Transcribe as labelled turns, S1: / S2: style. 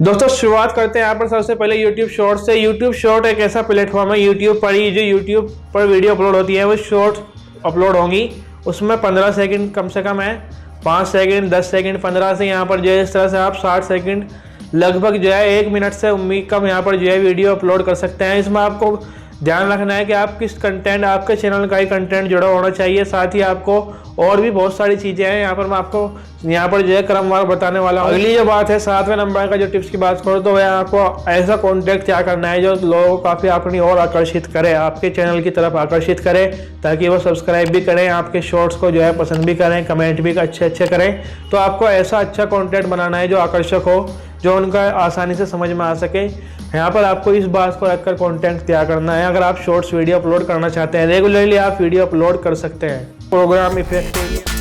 S1: दोस्तों शुरुआत करते हैं यहाँ पर सबसे पहले YouTube शॉर्ट से। YouTube शॉर्ट एक ऐसा प्लेटफॉर्म है YouTube पर ही, जो YouTube पर वीडियो अपलोड होती है वो शॉर्ट अपलोड होंगी। उसमें 15 सेकंड कम से कम है, 5 सेकंड, 10 सेकंड, 15 से यहाँ पर जो है इस तरह से आप 60 सेकंड लगभग जो है 1 मिनट से कम यहाँ पर जो है वीडियो अपलोड कर सकते हैं। इसमें आपको ध्यान रखना है कि आप किस कंटेंट, आपके चैनल का ही कंटेंट जुड़ा होना चाहिए। साथ ही आपको और भी बहुत सारी चीज़ें हैं यहाँ पर मैं आपको यहाँ पर जो है क्रमवार बताने वाला हूँ। अगली जो बात है 7वें नंबर का जो टिप्स की बात करो तो वह आपको ऐसा कंटेंट क्या करना है जो लोगों को काफ़ी अपनी ओर आकर्षित करे, आपके चैनल की तरफ आकर्षित करे, ताकि वो सब्सक्राइब भी करें, आपके शॉर्ट्स को जो है पसंद भी करें, कमेंट भी अच्छे करें। तो आपको ऐसा अच्छा कॉन्टेंट बनाना है जो आकर्षक हो, जो उनका आसानी से समझ में आ सके। यहाँ पर आपको इस बात को रखकर कंटेंट तैयार करना है। अगर आप शॉर्ट्स वीडियो अपलोड करना चाहते हैं, रेगुलरली आप वीडियो अपलोड कर सकते हैं। Programme effect